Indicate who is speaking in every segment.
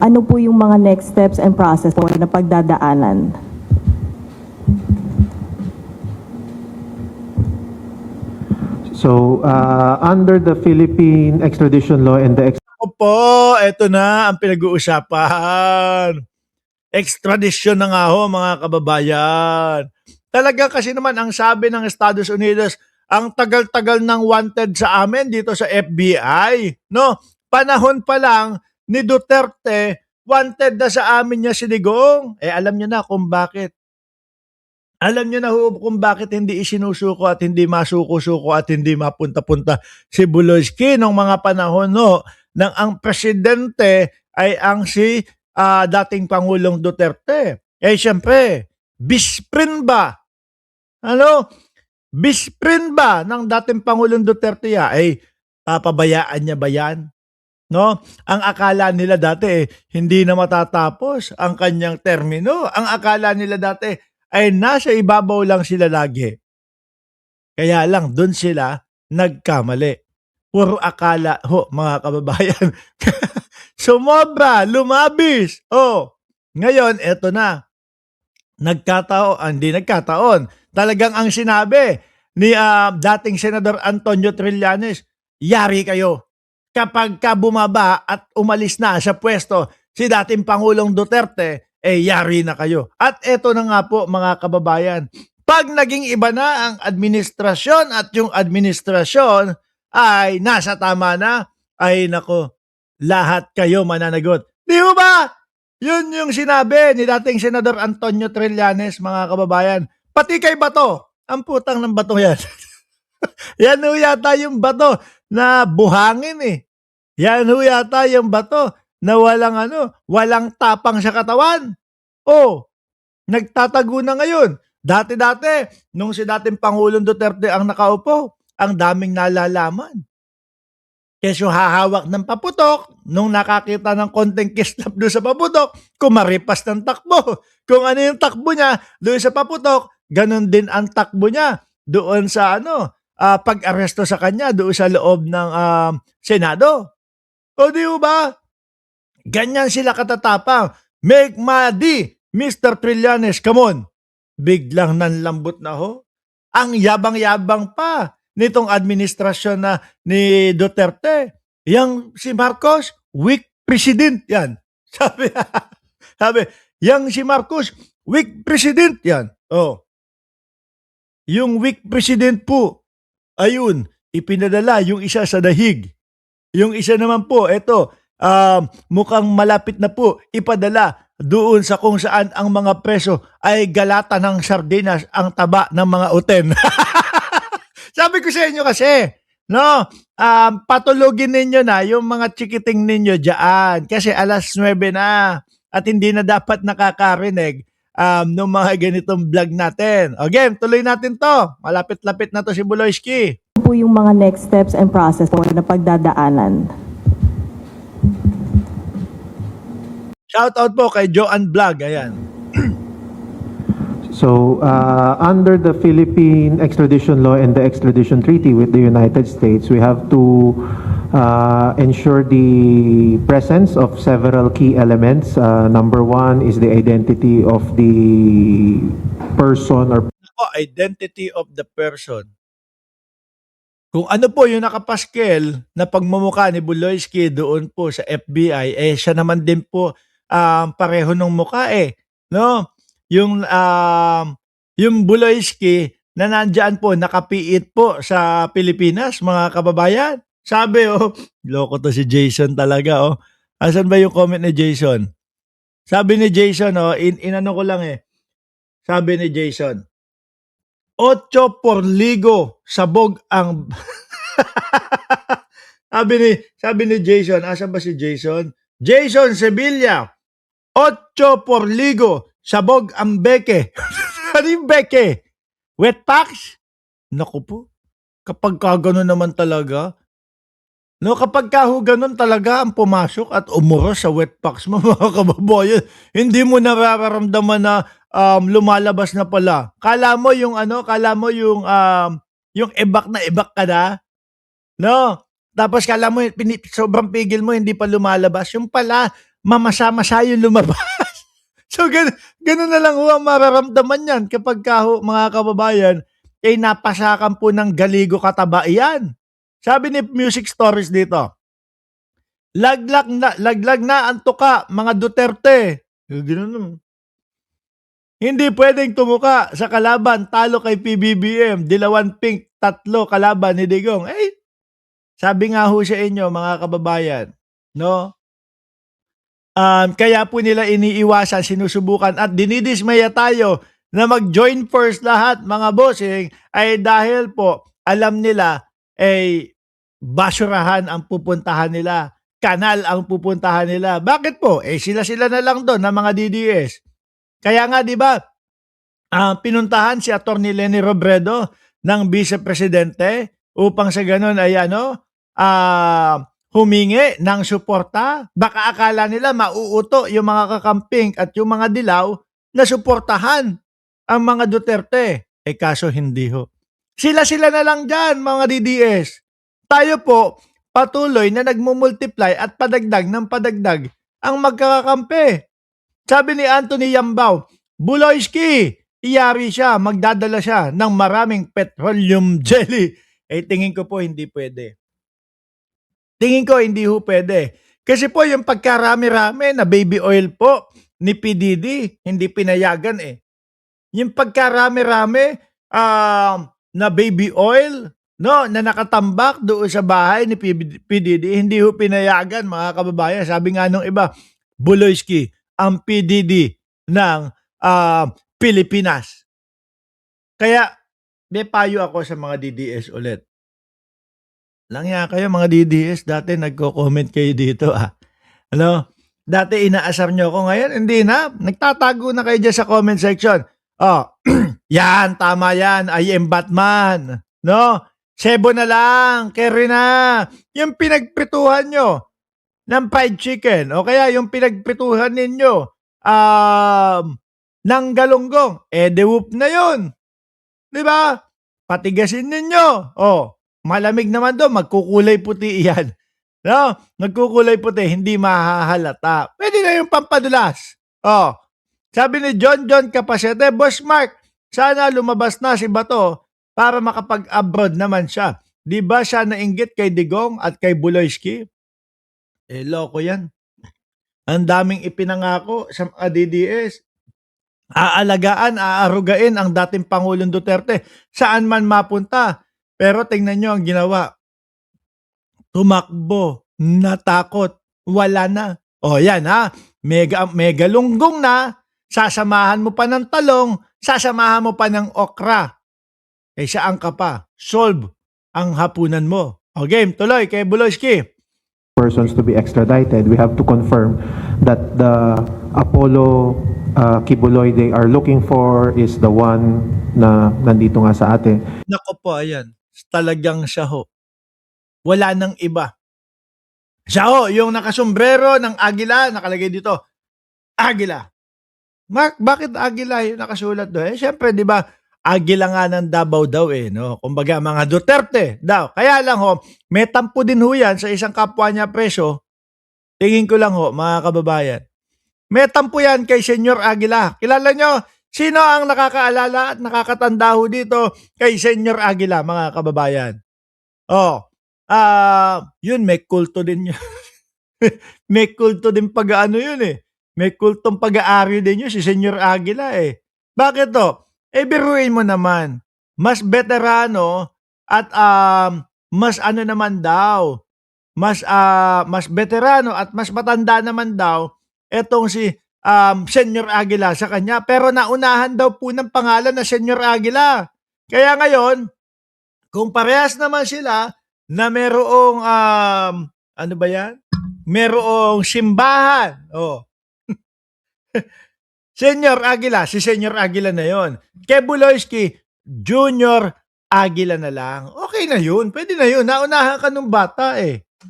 Speaker 1: Ano po yung mga next steps and process po na pagdadaanan?
Speaker 2: So, under the Philippine extradition law and the
Speaker 3: Opo, eto na ang pinag-uusapan. Extradition na nga ho, mga kababayan. Talaga kasi naman ang sabi ng Estados Unidos, ang tagal-tagal ng wanted sa amin dito sa FBI. No? Panahon pa lang ni Duterte, wanted na sa amin niya si Digong. Alam niyo na kung bakit. Alam niyo na ho kung bakit hindi isinusuko at hindi masuko-suko at hindi mapunta-punta si Buloyski nung mga panahon no, nang ang presidente ay ang si dating Pangulong Duterte. Siyempre, bisprin ba? Ano? Bisprin ba ng dating Pangulong Duterte papabayaan niya ba yan? No? Ang akala nila dati hindi na matatapos ang kanyang termino. Ang akala nila dati ay nasa ibabaw lang sila lagi. Kaya lang doon sila nagkamali. Puro akala ho, mga kababayan. Sumobra, lumabis. Ngayon, eto na. Hindi nagkataon. Talagang ang sinabi ni dating Senador Antonio Trillanes, yari kayo. Kapag ka bumaba at umalis na sa pwesto si dating Pangulong Duterte, yari na kayo. At eto na nga po mga kababayan, pag naging iba na ang administrasyon at yung administrasyon ay nasa tama na, ay nako, lahat kayo mananagot. Di mo ba? Yun yung sinabi ni dating Senador Antonio Trillanes, mga kababayan. Pati kay Bato, ang putang ng bato yan. Yan ho yata yung bato na buhangin Yan ho yata yung bato na walang tapang sa katawan. Nagtatago na ngayon. Dati-dati, nung si dating Pangulong Duterte ang nakaupo, ang daming nalalaman. Kesyo hahawak ng paputok, nung nakakita ng konting kislap doon sa paputok, kumaripas ng takbo. Kung ano yung takbo niya doon sa paputok, ganun din ang takbo niya doon sa pag-aresto sa kanya doon sa loob ng Senado. Di ba? Ganyan sila katatapang. Make madi, Mr. Trillanes, come on. Biglang nanlambot na ho. Ang yabang-yabang pa nitong administrasyon na ni Duterte. Yang si Marcos, weak president yan. Sabi, yang si Marcos, weak president yan. Yung weak president po, ayun, ipinadala yung isa sa dahig. Yung isa naman po, mukhang malapit na po ipadala doon sa kung saan ang mga preso ay galata ng sardinas ang taba ng mga uten. Sabi ko sa inyo kasi, no, patulogin ninyo na yung mga chikiting ninyo dyan kasi 9:00 na at hindi na dapat nakakarinig ng mga ganitong vlog natin. Okay, tuloy natin to. Malapit-lapit na to si Buloyski.
Speaker 1: Ano po yung mga next steps and process po na pagdadaanan?
Speaker 3: Shout out po kay Joanne Vlog. Ayan.
Speaker 2: So, under the Philippine extradition law and the extradition treaty with the United States, we have to ensure the presence of several key elements. Number one is the identity of the person or
Speaker 3: Identity of the person. Kung ano po yung nakapaskel na pagmumukha ni Buloyski doon po sa FBI, siya naman din po pareho ng mukha no? Yung Buloyski na nandyan po, nakapiit po sa Pilipinas, mga kababayan. Sabi, loko to si Jason talaga, Asan ba yung comment ni Jason? Sabi ni Jason, inano ko lang Sabi ni Jason, 8 por ligo, sabog ang... sabi ni Jason, asan ba si Jason? Jason Sevilla, 8 por ligo, sabog ang beke. Ano yung beke? Wet packs? Naku po, kapag kagano naman talaga, no, kapag ganun talaga ang pumasok at umuros sa wet packs mo, mga kababayan, hindi mo nararamdaman na lumalabas na pala. Kala mo yung ibak na ibak ka na, no? Tapos kala mo sobrang pigil mo hindi pa lumalabas. Yung pala mamasa-masa yung lumabas. So, ganun na lang ho ang mararamdaman yan kapag mga kababayan, napasakan po ng galigo kataba yan. Sabi ni Music Stories dito, laglag na ang tuka, mga Duterte. Ganun. Hindi pwedeng tumuka sa kalaban, talo kay PBBM, Dilawan Pink, 3 kalaban ni Digong. Sabi nga ho sa inyo, mga kababayan, no? Kaya po nila iniiwasan, sinusubukan at dinidismaya tayo na mag-join first lahat, mga bossing, ay dahil po alam nila basurahan ang pupuntahan nila, kanal ang pupuntahan nila. Bakit po? Sila na lang doon na mga DDS. Kaya nga, di ba, pinuntahan si Atty. Leni Robredo ng Vice Presidente upang sa ganun ay humingi ng suporta. Baka akala nila mauuto yung mga kakamping at yung mga dilaw na suportahan ang mga Duterte. Kaso hindi ho. Sila na lang dyan, mga DDS. Tayo po, patuloy na nagmumultiply at padagdag ng padagdag ang magkakakampi. Sabi ni Anthony Yambao, Buloyski, iyari siya, magdadala siya ng maraming petroleum jelly. Tingin ko po hindi pwede. Tingin ko hindi ho pwede. Kasi po yung pagkarami-rami na baby oil po ni PDD, hindi pinayagan Yung pagkarami-rami na baby oil, no, na nakatambak doon sa bahay ni PDD, hindi ho pinayagan, mga kababayan. Sabi nga nung iba, Buloyski, ang PDD ng Pilipinas. Kaya, may payo ako sa mga DDS ulit. Langya kayo mga DDS, dati nagko-comment kayo dito Ano? Dati inaasar nyo ako, ngayon hindi na. Nagtatago na kayo dyan sa comment section. Yan, tama yan, I am Batman. No? Sebo na lang, carry na. Yung pinagprituhan nyo ng fried chicken, o kaya yung pinagprituhan ninyo ng galunggong, de-whoop na yun. Diba? Patigasin ninyo. Malamig naman doon, magkukulay puti yan. No? Magkukulay puti, hindi mahahalata. Pwede na yung pampadulas. Sabi ni John Capacete, Boss Mark, sana lumabas na si Bato para makapag-abroad naman siya. Di ba siya nainggit kay Digong at kay Buloyski? Loko yan. Ang daming ipinangako sa mga DDS. Aalagaan, aarugain ang dating Pangulong Duterte saan man mapunta. Pero tingnan nyo ang ginawa. Tumakbo, natakot, wala na. Yan mega lunggong na, sasamahan mo pa ng talong, sasamahan mo pa ng okra. Saan ka pa? Solve ang hapunan mo. Game, tuloy kay Buloyski.
Speaker 2: Persons to be extradited, we have to confirm that the Apollo Kibuloy they are looking for is the one na nandito nga sa atin.
Speaker 3: Nako po, ayan. Talagang siya ho. Wala nang iba. Siya ho, yung nakasombrero ng agila, nakalagay dito, agila. Mark, bakit agila yung nakasulat doon? Siyempre, di ba, agila nga ng Davao daw no? Kumbaga, mga Duterte daw. Kaya lang ho, may tampo din ho yan sa isang kapwa niya preso. Tingin ko lang ho, mga kababayan. May tampo yan kay Senyor Aguila. Kilala nyo, sino ang nakakaalala at nakakatanda ho dito kay Senyor Aguila, mga kababayan? Yun, may kulto din yun. May kulto din pag-ano yun May kultong pag-aaryo din yun si Senyor Aguila Bakit to? Biruin mo naman. Mas veterano at mas ano naman daw. Mas veterano at mas matanda naman daw etong si Senyor Aguila sa kanya. Pero naunahan daw po ng pangalan na Senyor Aguila. Kaya ngayon, kung parehas naman sila na merong, ano ba yan? Merong simbahan. Senyor Aguila, si Senyor Aguila na yon. Kay Buloyski, Junior Aguila na lang. Okay na yun. Pwede na yun. Naunahan ka nung bata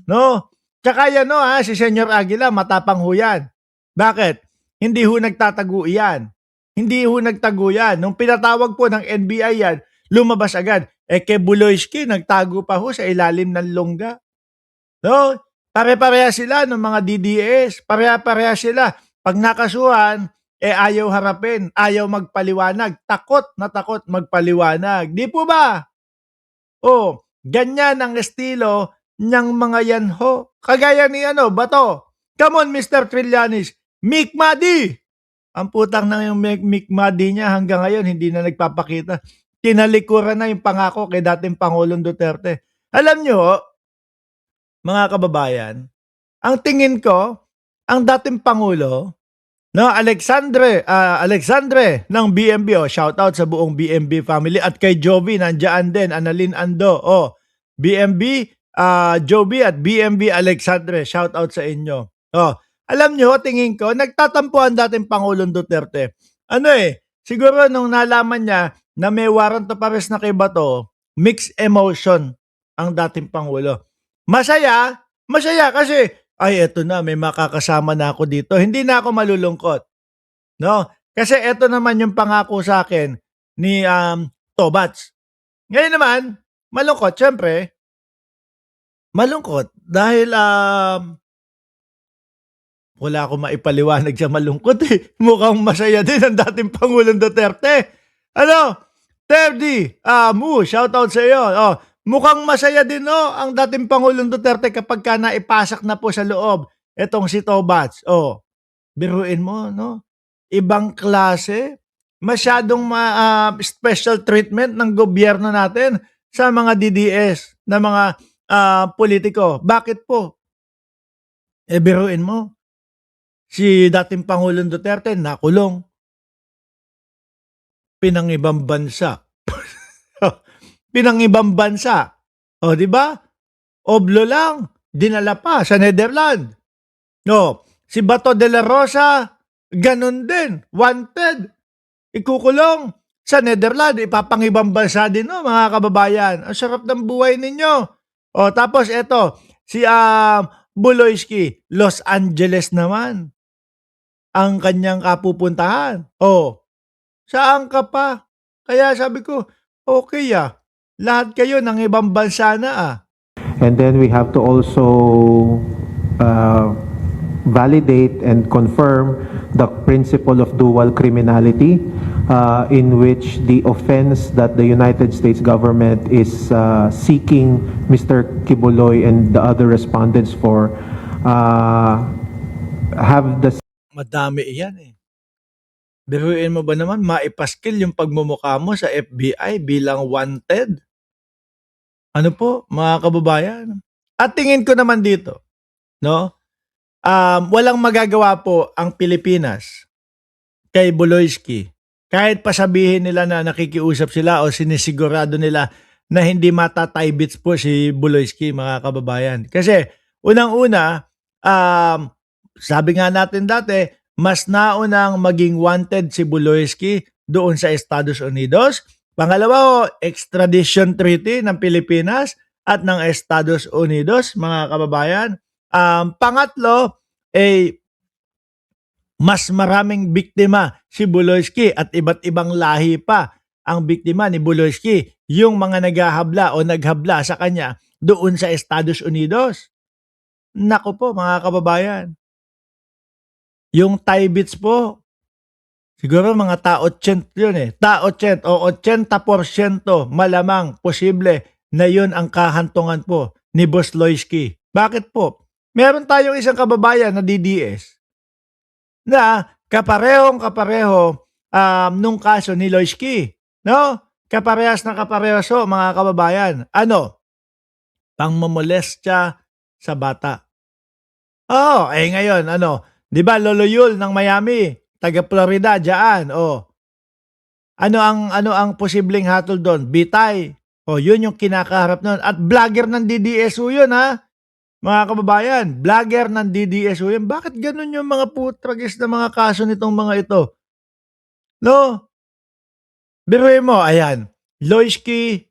Speaker 3: No? Tsaka yan si Senyor Aguila, matapang ho yan. Bakit? Hindi ho nagtatago yan. Hindi ho nagtago yan. Nung pinatawag po ng NBI yan, lumabas agad. Kay Buloyski, nagtago pa ho sa ilalim ng longga. No? Pare-pareha sila ng mga DDS. Pareha-pareha sila. Pag nakasuhan, ayaw harapin, ayaw magpaliwanag. Takot na takot magpaliwanag. Di po ba? Oh, ganyan ang estilo niyang mga yan ho. Kagaya ni Bato. Come on, Mr. Trillanes. Mick Madi. Ang putang na yung Mick Madi niya hanggang ngayon hindi na nagpapakita. Tinalikuran na yung pangako kay dating Pangulong Duterte. Alam nyo, mga kababayan, ang tingin ko, ang dating Pangulo, no, Alexandre ng BMB, shout out sa buong BMB family at kay Jovi nandiyan din, Annalyn Ando, BMB, Jovi at BMB Alexandre, shout out sa inyo. Alam nyo, tingin ko, nagtatampo ang dating Pangulong Duterte. Siguro nung nalaman niya na may warrant of arrest na kay Bato, mixed emotion ang dating Pangulo. Masaya kasi, eto na, may makakasama na ako dito. Hindi na ako malulungkot. No? Kasi eto naman yung pangako sa akin ni Tobats. Ngayon naman, malungkot, syempre. Malungkot dahil wala akong maipaliwanag sa malungkot eh. Mukhang masaya din ang dating Pangulong Duterte. Terdy, shoutout sa iyo. Mukhang masaya din ang dating Pangulong Duterte kapag ka naipasak na po sa loob etong si Tobats. Biruin mo, no? Ibang klase, masyadong special treatment ng gobyerno natin sa mga DDS na mga politiko. Bakit po? Biruin mo. Si dating Pangulong Duterte nakulong. Pinangibang bansa. Pinangibang bansa. Di ba? Oblo lang, dinala pa sa Netherlands. Si Bato de la Rosa, ganun din, wanted. Ikukulong sa Netherlands, ipapangibang bansa din, mga kababayan. Ang sarap ng buhay ninyo. Tapos eto, si Buloyski, Los Angeles naman ang kanyang kapupuntahan. Saan ka pa? Kaya sabi ko, okay lahat kayo ng ibang bansa na
Speaker 2: And then we have to also validate and confirm the principle of dual criminality, in which the offense that the United States government is seeking Mr. Kibuloy and the other respondents for have the
Speaker 3: Madami iyan eh. Biruin mo ba naman maipaskil yung pagmumukha mo sa FBI bilang wanted? Ano po, mga kababayan? At tingin ko naman dito, no? Walang magagawa po ang Pilipinas kay Buloyski. Kahit pasabihin nila na nakikiusap sila o sinisigurado nila na hindi matataybits po si Buloyski, mga kababayan. Kasi unang-una, sabi nga natin dati, mas naunang maging wanted si Buloyski doon sa Estados Unidos. Pangalawa, extradition treaty ng Pilipinas at ng Estados Unidos, mga kababayan. Pangatlo, mas maraming biktima si Buloyski at iba't ibang lahi pa ang biktima ni Buloyski, yung mga naghahabla o naghabla sa kanya doon sa Estados Unidos. Nako po, mga kababayan. Yung Taybits po, siguro mga ta-80 yun eh. Ta-80 o 80% malamang posible na yun ang kahantungan po ni Boss Loyski. Bakit po? Meron tayong isang kababayan na DDS na kapareho nung kaso ni Loyski. No? Kaparehas na kaparehas mga kababayan. Pangmamolestya sa bata. Ngayon, di ba Lolo Yul ng Miami, taga Florida, dyan, Ano ang posibleng hatol doon? Bitay. Yun yung kinakaharap noon. At vlogger ng DDSU yun, ha? Mga kababayan, vlogger ng DDSU yun. Bakit ganun yung mga putragis na mga kaso nitong mga ito? No? Biruin mo, ayan. Loyski,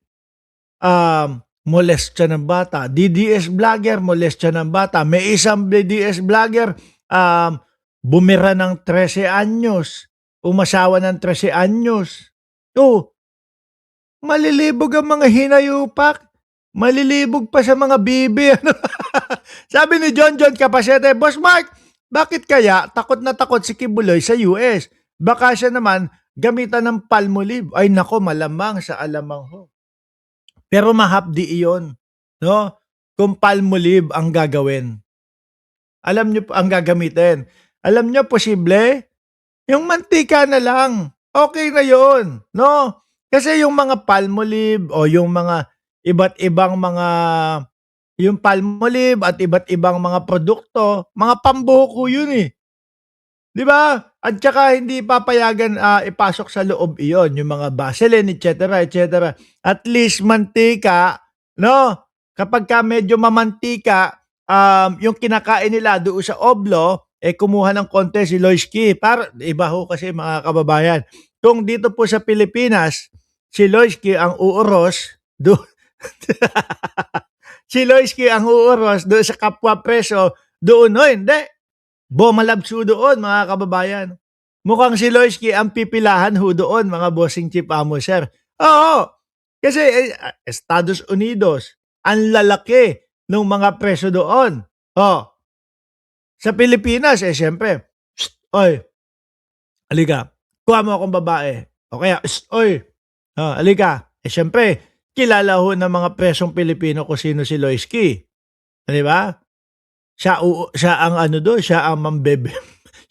Speaker 3: molest siya ng bata. DDS vlogger, molest siya ng bata. May isang DDS vlogger, bumira ng 13 anyos. Umasawa ng 13 anyos. Malilibog ang mga hinayupak. malilibog pa sa mga bibi. Ano? Sabi ni John Capacete, Boss Mark, bakit kaya takot na takot si Kibuloy sa US? Baka siya naman gamitan ng Palmolive. Ay nako, malamang sa alamang ho. Pero mahapdi iyon, no? Kung Palmolive ang gagawin. Alam nyo ang gagamitin. Alam nyo, posible? Yung mantika na lang. Okay na yon, no? Kasi yung mga Palmolive o yung mga iba't ibang mga yung Palmolive at iba't ibang mga produkto, mga pambuhok yun eh. 'Di ba? At saka hindi papayagan ipasok sa loob iyon, yung mga Vaseline, etc., etc. At least mantika, no? Kapag ka medyo mamantika, yung kinakain nila doon sa oblo, kumuha ng konti si Loiski. Para, iba ho kasi mga kababayan. Kung dito po sa Pilipinas, si Loiski ang uuros, si Loiski ang uuros doon sa kapwa preso, doon, no, hindi. Bumalabso doon, mga kababayan. Mukhang si Loiski ang pipilahan ho doon, mga bossing chief amo, sir. Oo, kasi Estados Unidos, ang lalaki ng mga preso doon. Oh, sa Pilipinas, siyempre, oy, halika, kuha mo akong babae. O kaya, oy, halika. Siyempre, kilala ho ng mga presong Pilipino kung sino si Loiski. Di ba? Siya ang ano doon, siya ang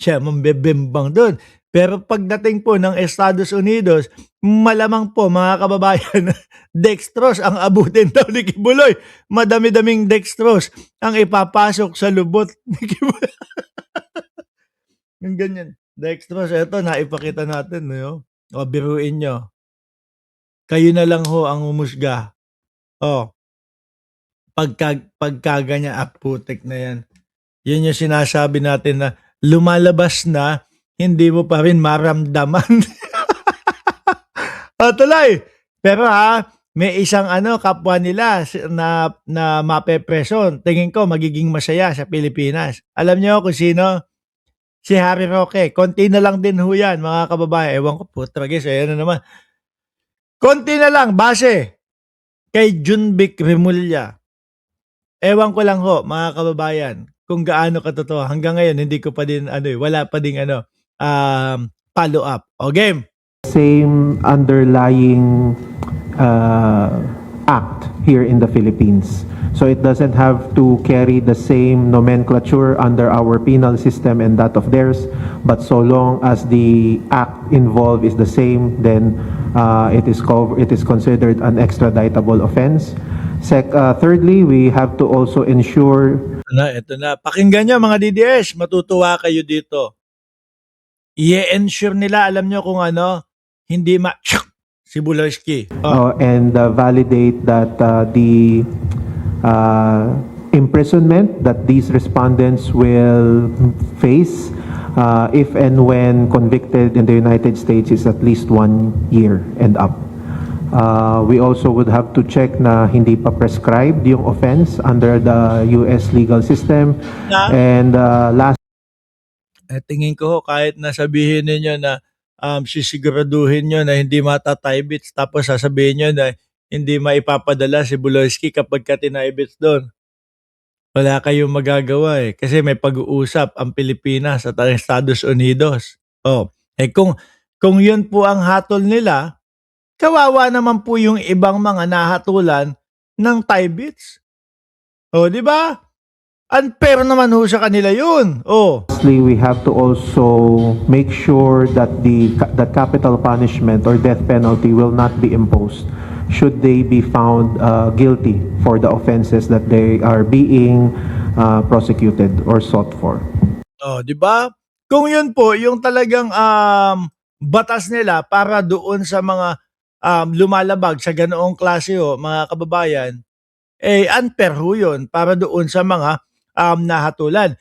Speaker 3: siya mambebembang doon. Pero pagdating po ng Estados Unidos, malamang po mga kababayan, dextrose ang abutin daw ni Kibuloy. Madami-daming dextrose ang ipapasok sa lubot ni Kibuloy. Yung ganyan. Dextrose, eto, naipakita natin. No? O, biruin nyo. Kayo na lang ho ang umusga. O, pagkaganyan, putik na yan. Yun yung sinasabi natin na lumalabas na, hindi mo pa rin maramdaman. Tuloy. Pero may isang kapwa nila na mapepreso. Tingin ko magiging masaya sa Pilipinas. Alam niyo kung sino? Si Harry Roque. Konti na lang din ho yan, mga kababayan. Ewan ko po, tragis. Ayan na naman. Konti na lang, base kay Junbic Remulla. Ewan ko lang ho, mga kababayan, kung gaano katotoo. Hanggang ngayon, hindi ko pa din, wala pa ding follow up. O game.
Speaker 2: Same underlying act here in the Philippines. So it doesn't have to carry the same nomenclature under our penal system and that of theirs, but so long as the act involved is the same, then it is considered an extraditable offense. Thirdly, we have to also ensure.
Speaker 3: Ito na. Pakinggan nyo mga DDS, matutuwa kayo dito. I-ensure nila, alam nyo kung hindi si Buloski.
Speaker 2: And validate that the imprisonment that these respondents will face if and when convicted in the United States is at least 1 year and up. We also would have to check na hindi pa prescribed yung offense under the US legal system. And last,
Speaker 3: tingin ko kahit nasabihin ninyo na sisiguraduhin nyo na hindi matataybits, tapos sasabihin nyo na hindi maipapadala si Buloski kapag ka tinaybits doon. Wala kayong magagawa kasi may pag-uusap ang Pilipinas at ang Estados Unidos. Kung yun po ang hatol nila, kawawa naman po yung ibang mga nahatulan ng taybits. Di ba? Unfair naman ho sa kanila yun.
Speaker 2: lastly, we have to also make sure that the capital punishment or death penalty will not be imposed should they be found guilty for the offenses that they are being prosecuted or sought for.
Speaker 3: Di ba? Kung yun po, yung talagang batas nila para doon sa mga lumalabag sa ganoong klase mga kababayan, unfair ho yun para doon sa mga nahatulan.